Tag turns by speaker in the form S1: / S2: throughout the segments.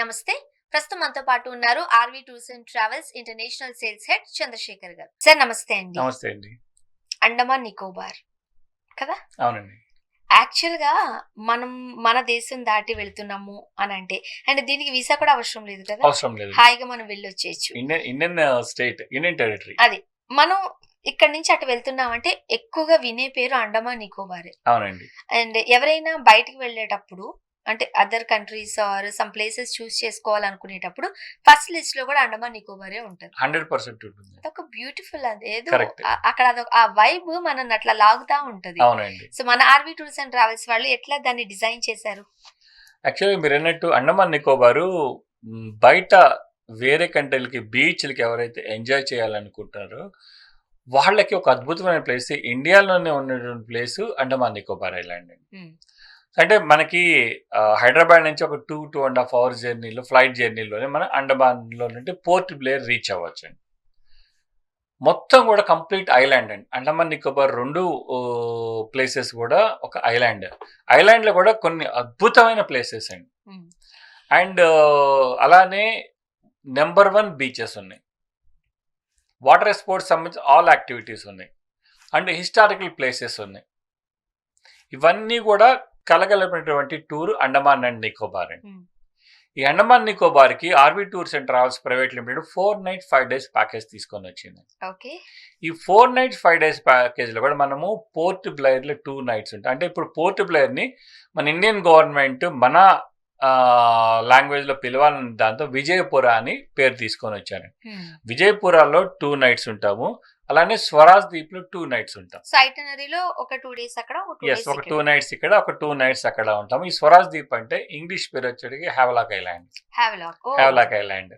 S1: నమస్తే. ప్రస్తుతం మనతో పాటు ఉన్నారు RV tours and travels international sales head Chandrashekar గారు. సార్ నమస్తే అండి.
S2: నమస్తే అండి.
S1: అండమాన్ నికోబార్ కదా?
S2: అవునండి.
S1: యాక్చువల్ గా మనం మన దేశం దాటి వెళ్తున్నాము అని అంటే అండ్ దీనికి వీసా కూడా అవసరం లేదు కదా?
S2: అవసరం లేదు.
S1: హాయిగా మనం వెళ్ళొచ్చేయచ్చు.
S2: Indian state, union territory.
S1: అది మనం ఇక్కడ నుంచి అటు వెళ్తున్నామంటే ఎక్కువగా వినే పేరు అండమాన్ నికోబారే.
S2: అవునండి.
S1: అండ్ ఎవరైనా బయటికి వెళ్ళేటప్పుడు అంటే other countries or some places choose చేసుకోవాలనుకునేటప్పుడు ఫస్ట్ లిస్ట్ లో కూడా అండమాన్ నికోబారే ఉంటుంది.
S2: 100% ఉంటుంది.
S1: అదొక బ్యూటిఫుల్ అదేదో
S2: Correct.
S1: అక్కడ ఆ వైబ్ మనల్ని అట్లా లాగుతా ఉంటది.
S2: అవునండి.
S1: సో మన ఆర్వి టూర్స్ అండ్ ట్రావెల్స్ వాళ్ళు ఎట్లా దాన్ని డిజైన్ చేశారు?
S2: యాక్చువల్గా మీరు అన్నట్టు అండమాన్ నికోబారు బయట వేరే కంట్రీలకి బీచ్లకి ఎవరైతే ఎంజాయ్ చేయాలనుకుంటారో వాళ్ళకి ఒక అద్భుతమైన ప్లేస్, ఇండియాలోనే ఉన్నటువంటి ప్లేస్ అండమాన్ నికోబార్ ఐలాండ్ అండి. అంటే మనకి హైదరాబాద్ నుంచి ఒక 2.5 hours జర్నీలో, ఫ్లైట్ జర్నీలోనే మనం అండమాన్లో నుండి పోర్ట్ బ్లేర్ రీచ్ అవ్వచ్చు అండి. మొత్తం కూడా కంప్లీట్ ఐలాండ్ అండి. అండమాన్ నికోబార్ 2 ప్లేసెస్ కూడా ఒక ఐలాండ్. ఐలాండ్లో కూడా కొన్ని అద్భుతమైన ప్లేసెస్ అండి. అండ్ అలానే నెంబర్ 1 బీచెస్ ఉన్నాయి, వాటర్ స్పోర్ట్స్ సంబంధించి ఆల్ యాక్టివిటీస్ ఉన్నాయి, అండ్ హిస్టారికల్ ప్లేసెస్ ఉన్నాయి. ఇవన్నీ కూడా కలగలిపినటువంటి టూర్ అండమాన్ అండ్ నికోబార్ అండి. ఈ అండమాన్ నికోబార్కి RV tours and travels private limited 4 nights 5 days package తీసుకొని వచ్చింది. ఈ 4 nights 5 days ప్యాకేజ్లో కూడా మనము పోర్ట్ బ్లెయిర్లో 2 nights ఉంటాయి. అంటే ఇప్పుడు పోర్ట్ బ్లెయిర్ని మన ఇండియన్ గవర్నమెంట్ మన లాంగ్వేజ్లో పిలవాలని దాంతో విజయపుర అని పేరు తీసుకొని వచ్చాను. విజయపురాలో 2 nights ఉంటాము, అలానే స్వరాజ్ దీప్ లో 2 nights ఉంటాం.
S1: ఒక 2 days అక్కడ,
S2: ఒక 2 nights ఇక్కడ, ఒక 2 nights అక్కడ ఉంటాము. ఈ స్వరాజ్ దీప్ అంటే ఇంగ్లీష్ పేరు వచ్చేటికి హ్యావలాక్ ఐలాండ్.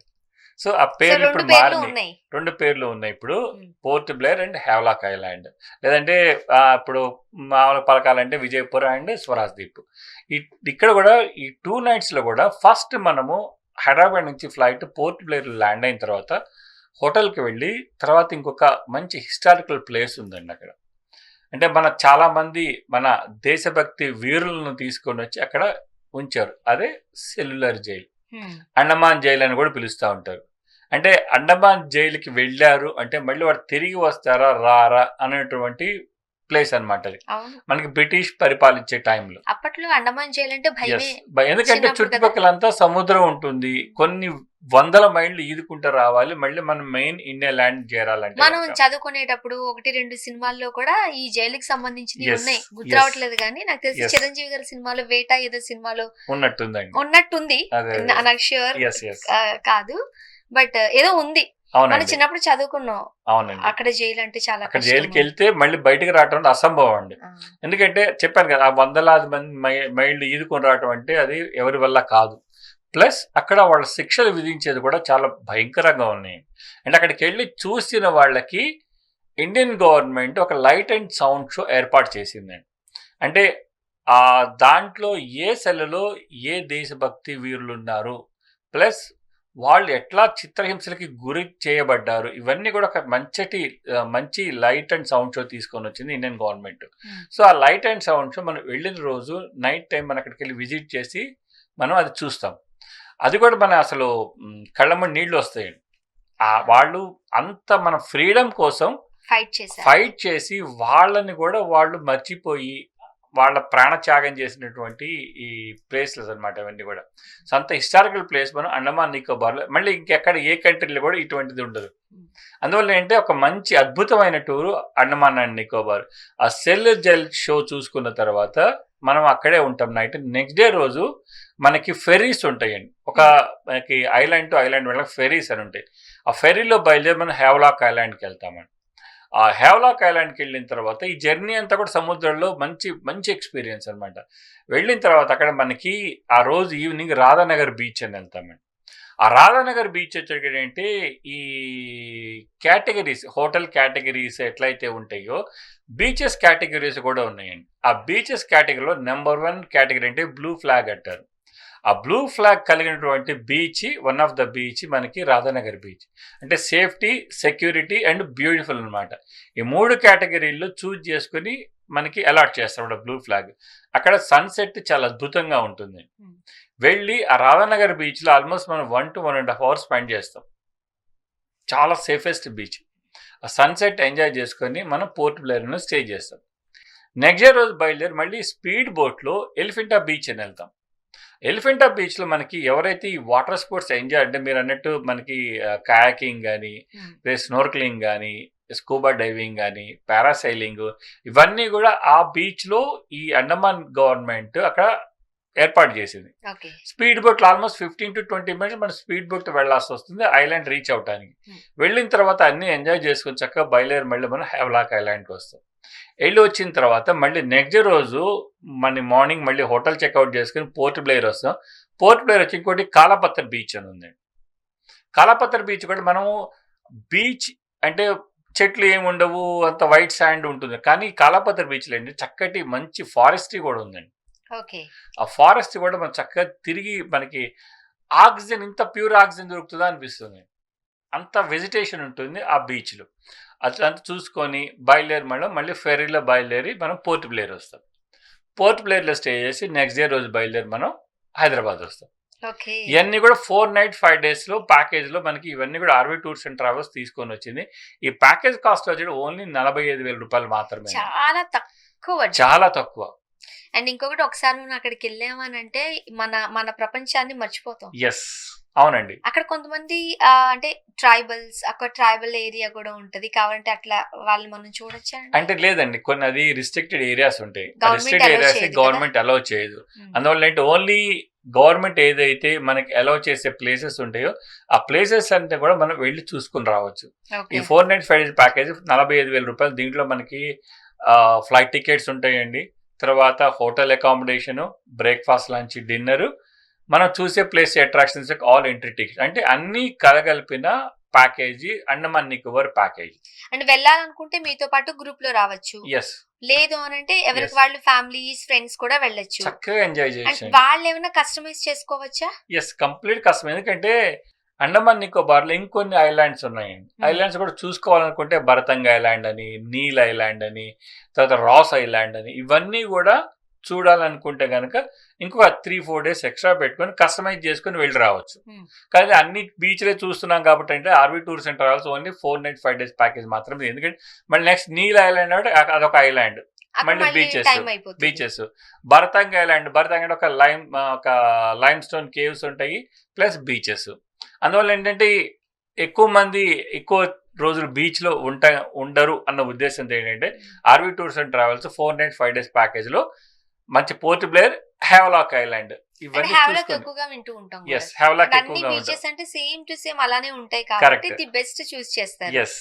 S2: సో ఆ పేర్లు ఇప్పుడు మారినాయి, 2 పేర్లు ఉన్నాయి ఇప్పుడు, port Blair and Havelock island. లేదంటే ఇప్పుడు మామూలు పలకాలంటే విజయపుర అండ్ స్వరాజ్ దీప్. ఇక్కడ కూడా ఈ 2 nights లో కూడా ఫస్ట్ మనము హైదరాబాద్ నుంచి ఫ్లైట్ పోర్ట్ బ్లేర్ ల్యాండ్ అయిన తర్వాత హోటల్కి వెళ్ళి తర్వాత ఇంకొక మంచి హిస్టారికల్ ప్లేస్ ఉందండి అక్కడ. అంటే చాలామంది మన దేశభక్తి వీరులను తీసుకొని వచ్చి అక్కడ ఉంచారు. అదే సెల్యులర్ జైల్, అండమాన్ జైల్ అని కూడా పిలుస్తూ ఉంటారు. అంటే అండమాన్ జైలుకి వెళ్ళారు అంటే మళ్ళీ వాడు తిరిగి వస్తారా రారా అనేటువంటి ప్లేస్ అనమాట అది. మనకి బ్రిటిష్ పరిపాలించే టైంలో
S1: అప్పట్లో అండమాన్ జైలు అంటే
S2: ఎందుకంటే చుట్టుపక్కలంతా సముద్రం ఉంటుంది, కొన్ని 100 మైళ్ళు ఈదుకుంటూ రావాలి, మళ్ళీ మనం మెయిన్ ఇండియా ల్యాండ్ చేరాలంటే.
S1: మనం చదువుకునేటప్పుడు 1-2 సినిమాల్లో కూడా ఈ జైలుకి సంబంధించినవి ఉన్నాయి, గుర్తు రావట్లేదు కానీ నాకు తెలిసి చిరంజీవి గారి సినిమాలో వేట ఏదో సినిమాలో ఉన్నట్టుంది, నాకు ష్యూర్ కాదు బట్ ఏదో ఉంది, మనం చిన్నప్పుడు చదువుకున్నాం.
S2: అవునండి.
S1: అక్కడ జైలు అంటే చాలా,
S2: అక్కడ జైలుకి వెళ్తే మళ్ళీ బయటకు రావటం అసంభవం అండి. ఎందుకంటే చెప్పాను కదా, ఆ 100,000 మైళ్ళు ఈదుకొని రావటం అంటే అది ఎవరి వల్ల కాదు. ప్లస్ అక్కడ వాళ్ళ శిక్షలు విధించేది కూడా చాలా భయంకరంగా ఉన్నాయి. అంటే అక్కడికి వెళ్ళి చూసిన వాళ్ళకి ఇండియన్ గవర్నమెంట్ ఒక లైట్ అండ్ సౌండ్ షో ఏర్పాటు చేసిందండి. అంటే దాంట్లో ఏ సెలలో ఏ దేశభక్తి వీరులు ఉన్నారు, ప్లస్ వాళ్ళు ఎట్లా చిత్రహింసలకి గురి చేయబడ్డారు, ఇవన్నీ కూడా ఒక మంచి లైట్ అండ్ సౌండ్ షో తీసుకొని వచ్చింది ఇండియన్ గవర్నమెంట్. సో ఆ లైట్ అండ్ సౌండ్ షో మనం వెళ్ళిన రోజు నైట్ టైం మనం అక్కడికి వెళ్ళి విజిట్ చేసి మనం అది చూస్తాం. అది కూడా మన అసలు కళ్ళమ్మడి నీళ్లు వస్తాయండి. వాళ్ళు అంత మన ఫ్రీడమ్ కోసం ఫైట్ చేసి వాళ్ళని కూడా వాళ్ళు మర్చిపోయి వాళ్ళ ప్రాణత్యాగం చేసినటువంటి ఈ ప్లేసెస్ అనమాట ఇవన్నీ కూడా. సో అంత హిస్టారికల్ ప్లేస్ మనం అండమాన్ నికోబార్లో మళ్ళీ ఇంకెక్కడ ఏ కంట్రీలో కూడా ఇటువంటిది ఉండదు. అందువల్ల ఏంటంటే ఒక మంచి అద్భుతమైన టూరు అండమాన్ అండ్ నికోబార్. ఆ సెల్యులర్ జైల్ షో చూసుకున్న తర్వాత మనం అక్కడే ఉంటాం నైట్. నెక్స్ట్ డే రోజు మనకి ఫెరీస్ ఉంటాయండి. మనకి ఐలాండ్ టు ఐలాండ్ వెళ్ళక ఫెరీస్ అని ఉంటాయి. ఆ ఫెరీలో బయలుదేరి మనం హ్యావలాక్ ఐలాండ్కి వెళ్తామండి. ఆ హ్యావలాక్ ఐలాండ్కి వెళ్ళిన తర్వాత ఈ జర్నీ అంతా కూడా సముద్రంలో మంచి ఎక్స్పీరియన్స్ అనమాట. వెళ్ళిన తర్వాత అక్కడ మనకి ఆ రోజు ఈవినింగ్ రాధానగర్ బీచ్ అని వెళ్తామండి. ఆ రాధానగర్ బీచ్ వచ్చేటంటే ఈ కేటగిరీస్, హోటల్ కేటగిరీస్ ఎట్లయితే ఉంటాయో బీచెస్ కేటగిరీస్ కూడా ఉన్నాయండి. ఆ బీచెస్ కేటగిరీలో నెంబర్ 1 కేటగిరీ అంటే బ్లూ ఫ్లాగ్ అంటారు. ఆ బ్లూ ఫ్లాగ్ కలిగినటువంటి beach, one of the beach మనకి రాధానగర్ బీచ్. అంటే సేఫ్టీ, సెక్యూరిటీ అండ్ బ్యూటిఫుల్ అనమాట. ఈ 3 కేటగిరీల్లో చూజ్ చేసుకుని మనకి అలాట్ చేస్తాం బ్లూ ఫ్లాగ్. అక్కడ సన్సెట్ చాలా అద్భుతంగా ఉంటుంది. వెళ్ళి ఆ రాధానగర్ బీచ్లో ఆల్మోస్ట్ మనం 1 to 1.5 hours స్పెండ్ చేస్తాం. చాలా సేఫెస్ట్ బీచ్. ఆ సన్సెట్ ఎంజాయ్ చేసుకొని మనం పోర్ట్ బ్లేర్లో స్టే చేస్తాం. నెక్స్ట్ డే రోజు బయలుదేరి మళ్ళీ స్పీడ్ బోట్లో ఎలిఫెంటా బీచ్ అని వెళ్తాం. ఎలిఫెంటా బీచ్లో మనకి ఎవరైతే ఈ వాటర్ స్పోర్ట్స్ ఎంజాయ్ అంటే మీరు అన్నట్టు మనకి కయాకింగ్ కానీ స్నోర్క్లింగ్ కానీ స్కూబా డైవింగ్ కానీ పారాసైలింగ్ ఇవన్నీ కూడా ఆ బీచ్లో ఈ అండమాన్ గవర్నమెంట్ అక్కడ ఏర్పాటు చేసింది. స్పీడ్ బోట్లో ఆల్మోస్ట్ 15 to 20 minutes మనం స్పీడ్ బోట్ వెళ్ళాల్సి వస్తుంది ఐలాండ్ రీచ్ అవడానికి. వెళ్ళిన తర్వాత అన్ని ఎంజాయ్ చేసుకుని చక్కగా బయలుదేరి మళ్ళీ మనం హెవలాక్ ఐలాండ్కి వస్తాం. వెళ్ళి వచ్చిన తర్వాత మళ్ళీ నెక్స్ట్ డే రోజు మన మార్నింగ్ మళ్ళీ హోటల్ చెక్అవుట్ చేసుకుని పోర్ట్ బ్లేర్ వస్తాం. పోర్ట్ బ్లేర్ వచ్చి ఇంకోటి కాలాపత్తర్ బీచ్ అని ఉందండి. కాలాపత్తర్ బీచ్ కూడా మనము బీచ్ అంటే చెట్లు ఏమి ఉండవు, అంత వైట్ శాండ్ ఉంటుంది. కానీ కాలాపత్తర్ బీచ్లో అండి చక్కటి మంచి ఫారెస్ట్రీ కూడా ఉందండి. ఆ ఫారెస్ట్ కూడా మనం చక్కగా తిరిగి మనకి ఆక్సిజన్ ఇంత ప్యూర్ ఆక్సిజన్ దొరుకుతుందా అనిపిస్తుంది. అంత వెజిటేషన్ ఉంటుంది ఆ బీచ్లో. అట్లంతా చూసుకొని బయలుదేరి మళ్ళీ ఫెర్రీలో బయలుదేరి మనం పోర్ట్ బ్లేర్ వస్తాం. పోర్ట్ బ్లేర్లో స్టే చేసి నెక్స్ట్ డే రోజు బయలుదేరి మనం హైదరాబాద్ వస్తాం. ఇవన్నీ కూడా 4 nights 5 days ప్యాకేజ్లో మనకి ఇవన్నీ కూడా ఆర్వీ టూర్స్ అండ్ ట్రావెల్స్ తీసుకొని వచ్చింది. ఈ ప్యాకేజ్ కాస్ట్ వచ్చి ఓన్లీ 45,000 రూపాయలు మాత్రమే. చాలా తక్కువ.
S1: అండ్ ఇంకొకటి ఒకసారి మనం అక్కడికి వెళ్ళామనంటే మన ప్రపంచాన్ని మర్చిపోతాం.
S2: ఎస్ అవునండి.
S1: అక్కడ కొంతమంది అంటే ట్రైబల్స్, అక్కడ ట్రైబల్ ఏరియా కూడా ఉంటది. కావాలంటే అట్లా వాళ్ళు మనం చూడొచ్చా
S2: అంటే? లేదండి, కొన్ని అది రిస్ట్రిక్టెడ్ ఏరియాస్ ఉంటాయి. రిస్ట్రిక్టెడ్ ఏరియాస్ గవర్నమెంట్ అలౌ చేయదు. అందువల్ల ఏంటి ఓన్లీ గవర్నమెంట్ ఏదైతే మనకి అలౌ చేసే ప్లేసెస్ ఉంటాయో ఆ ప్లేసెస్ అంటే కూడా మనం వెళ్ళి చూసుకుని రావచ్చు. ఈ 4 nights 5 days ప్యాకేజ్ 45,000 రూపాయలు. దీంట్లో మనకి ఫ్లైట్ టికెట్స్ ఉంటాయండి, తర్వాత hotel accommodation, breakfast, lunch, dinner, మనం చూసే place attractions, all entry ticket అంటే అన్ని కలగలిపిన ప్యాకేజీ అండమాన్ నికోబార్ ప్యాకేజీ.
S1: అంటే వెళ్ళాలనుకుంటే మీతో పాటు గ్రూప్ లో రావచ్చు.
S2: ఎస్.
S1: లేదు అని అంటే ఎవరికి వాళ్ళు ఫ్యామిలీస్ ఫ్రెండ్స్ కూడా వెళ్ళొచ్చు,
S2: చక్కగా ఎంజాయ్ చేయొచ్చు.
S1: వాళ్ళు ఏమైనా కస్టమైజ్ చేసుకోవచ్చా?
S2: Yes, complete customize. ఎందుకంటే అండమాన్ నికోబార్ లో ఇంకొన్ని ఐలాండ్స్ ఉన్నాయండి. ఐలాండ్స్ కూడా చూసుకోవాలనుకుంటే భరతంగ్ ఐలాండ్ అని, నీల్ ఐలాండ్ అని, తర్వాత రాస్ ఐలాండ్ అని, ఇవన్నీ కూడా చూడాలనుకుంటే కనుక ఇంకొక 3-4 days ఎక్స్ట్రా పెట్టుకొని కస్టమైజ్ చేసుకుని వెళ్ళి రావచ్చు. కానీ అన్ని బీచ్లే చూస్తున్నాం కాబట్టి అంటే RV tours and travels only 4 nights 5 days package మాత్రమే. ఎందుకంటే మళ్ళీ నెక్స్ట్ నీల్ ఐలాండ్ అంటే అదొక ఐలాండ్, మళ్ళీ బీచెస్. భరతంగ్ ఐలాండ్ అంటే ఒక లైమ్ స్టోన్ కేవ్స్ ఉంటాయి ప్లస్ బీచెస్. అందువల్ల ఏంటంటే ఎక్కువ మంది ఎక్కువ రోజులు బీచ్లో ఉండరు అన్న ఉద్దేశంతో ఏంటంటే RV tours and travels 4 nights 5 days ప్యాకేజ్లో మంచి పోర్ట్ బ్లేర్, హెవలాక్ ఐలాండ్ ఇవన్నీ
S1: ఎక్కువగా వింటూ ఉంటాం.
S2: ఎస్, హెవలాక్
S1: అన్ని బీచెస్ అంటే సేమ్ టు సేమ్ అలానే ఉంటాయి కాబట్టి ది బెస్ట్ చూస్ చేస్తారు.
S2: ఎస్,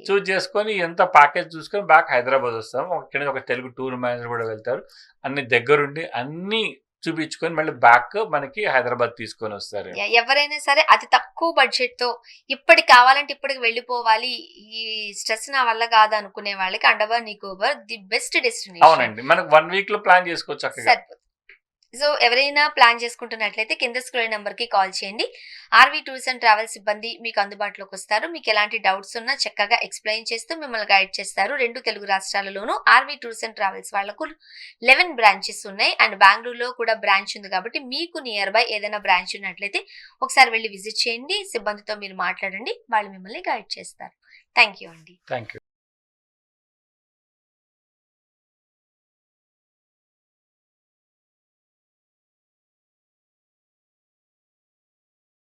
S2: చూస్ చేసుకొని ఎంత ప్యాకేజ్ చూసుకొని బ్యాక్ హైదరాబాద్ వస్తాం. ఒక తెలుగు టూర్ మేనేజర్ కూడా వెళ్తారు, అన్ని దగ్గరుండి అన్ని చూపించుకొని మళ్ళీ బ్యాక్ మనకి హైదరాబాద్ తీసుకొని వస్తారు.
S1: ఎవరైనా సరే అతి తక్కువ బడ్జెట్ తో ఇప్పటికి కావాలంటే ఇప్పటికి వెళ్ళిపోవాలి, ఈ స్ట్రెస్ నా వల్ల కాదు అనుకునే వాళ్ళకి Andaman Nicobar the best destination.
S2: అవునండి, మనకు 1 week లో ప్లాన్ చేసుకోవచ్చు.
S1: సో ఎవరైనా ప్లాన్ చేసుకుంటున్నట్లయితే కింద స్క్రోల్ నెంబర్ కి కాల్ చేయండి. ఆర్వీ టూర్స్ అండ్ ట్రావెల్స్ సిబ్బంది మీకు అందుబాటులోకి వస్తారు. మీకు ఎలాంటి డౌట్స్ ఉన్నా చక్కగా ఎక్స్ప్లెయిన్ చేస్తూ మిమ్మల్ని గైడ్ చేస్తారు. 2 తెలుగు రాష్ట్రాలలోనూ ఆర్వీ టూర్స్ అండ్ ట్రావెల్స్ వాళ్లకు 11 బ్రాంచెస్ ఉన్నాయి. అండ్ బెంగళూరులో కూడా బ్రాంచ్ ఉంది కాబట్టి మీకు నియర్ బై ఏదైనా బ్రాంచ్ ఉన్నట్లయితే ఒకసారి వెళ్ళి విజిట్ చేయండి. సిబ్బందితో మీరు మాట్లాడండి, వాళ్ళు మిమ్మల్ని గైడ్ చేస్తారు. థ్యాంక్ యూ అండి.
S2: Thank you.